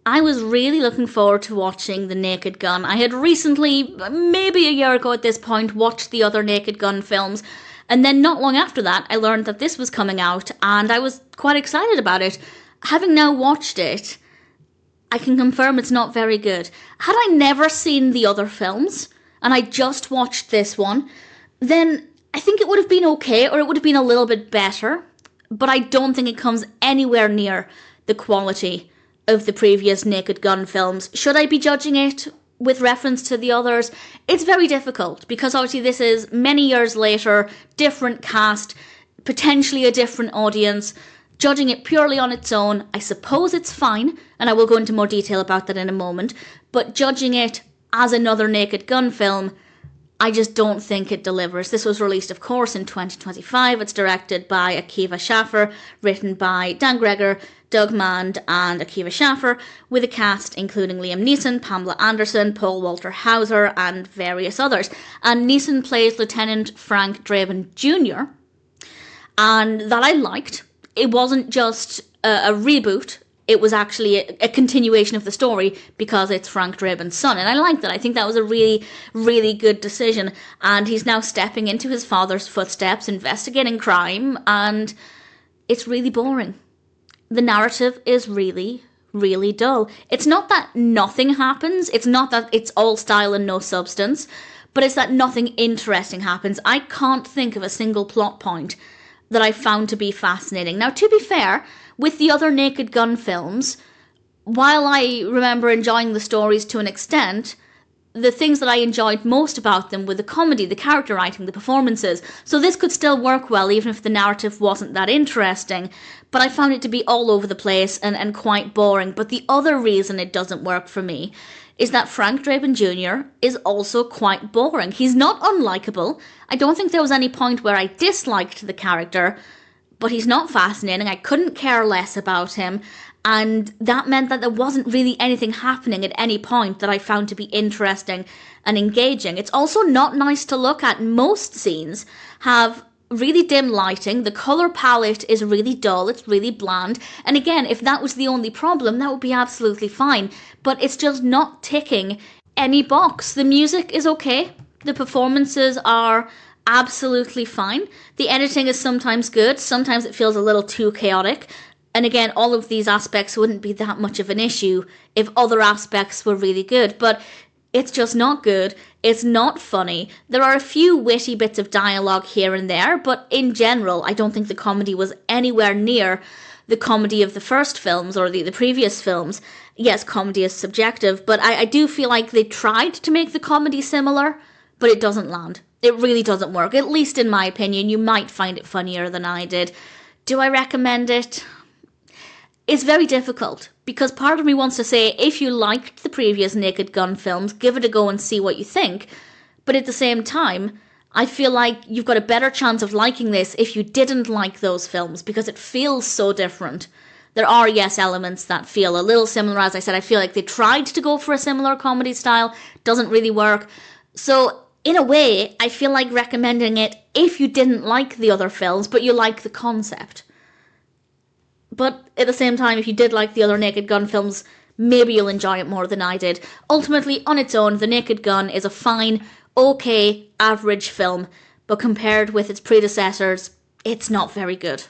I was really looking forward to watching The Naked Gun. I had recently, maybe a year ago at this point, watched the other Naked Gun films, and then not long after that, I learned that this was coming out, and I was quite excited about it. Having now watched it, I can confirm it's not very good. Had I never seen the other films, and I just watched this one, then I think it would have been okay, or it would have been a little bit better, but I don't think it comes anywhere near the quality of the previous Naked Gun films. Should I be judging it with reference to the others? It's very difficult, because obviously this is many years later, different cast, potentially a different audience. Judging it purely on its own, I suppose it's fine, and I will go into more detail about that in a moment, but judging it as another Naked Gun film, I just don't think it delivers. This was released, of course, in 2025. It's directed by Akiva Schaffer, written by Dan Gregor, Doug Mand, and Akiva Schaffer, with a cast including Liam Neeson, Pamela Anderson, Paul Walter Hauser, and various others. And Neeson plays Lieutenant Frank Drebin Jr., and that I liked. It wasn't just a reboot, it was actually a continuation of the story because it's Frank Drebin's son, and I liked that. I think that was a really, really good decision, and he's now stepping into his father's footsteps, investigating crime, and it's really boring. The narrative is really, really dull. It's not that nothing happens, it's not that it's all style and no substance, but it's that nothing interesting happens. I can't think of a single plot point that I found to be fascinating. Now, to be fair, with the other Naked Gun films, while I remember enjoying the stories to an extent, the things that I enjoyed most about them were the comedy, the character writing, the performances. So this could still work well, even if the narrative wasn't that interesting. But I found it to be all over the place and quite boring. But the other reason it doesn't work for me is that Frank Drebin Jr. is also quite boring. He's not unlikable. I don't think there was any point where I disliked the character, but he's not fascinating. I couldn't care less about him, and that meant that there wasn't really anything happening at any point that I found to be interesting and engaging. It's also not nice to look at. Most scenes have really dim lighting, the colour palette is really dull, it's really bland, and again, if that was the only problem, that would be absolutely fine, but it's just not ticking any box. The music is okay, the performances are absolutely fine, the editing is sometimes good, sometimes it feels a little too chaotic, and again, all of these aspects wouldn't be that much of an issue if other aspects were really good, but it's just not good. It's not funny. There are a few witty bits of dialogue here and there, but in general, I don't think the comedy was anywhere near the comedy of the first films or the previous films. Yes, comedy is subjective, but I do feel like they tried to make the comedy similar, but it doesn't land. It really doesn't work, at least in my opinion. You might find it funnier than I did. Do I recommend it? It's very difficult, because part of me wants to say, if you liked the previous Naked Gun films, give it a go and see what you think. But at the same time, I feel like you've got a better chance of liking this if you didn't like those films, because it feels so different. There are, yes, elements that feel a little similar. As I said, I feel like they tried to go for a similar comedy style, doesn't really work. So, in a way, I feel like recommending it if you didn't like the other films, but you like the concept. But at the same time, if you did like the other Naked Gun films, maybe you'll enjoy it more than I did. Ultimately, on its own, The Naked Gun is a fine, okay, average film, but compared with its predecessors, it's not very good.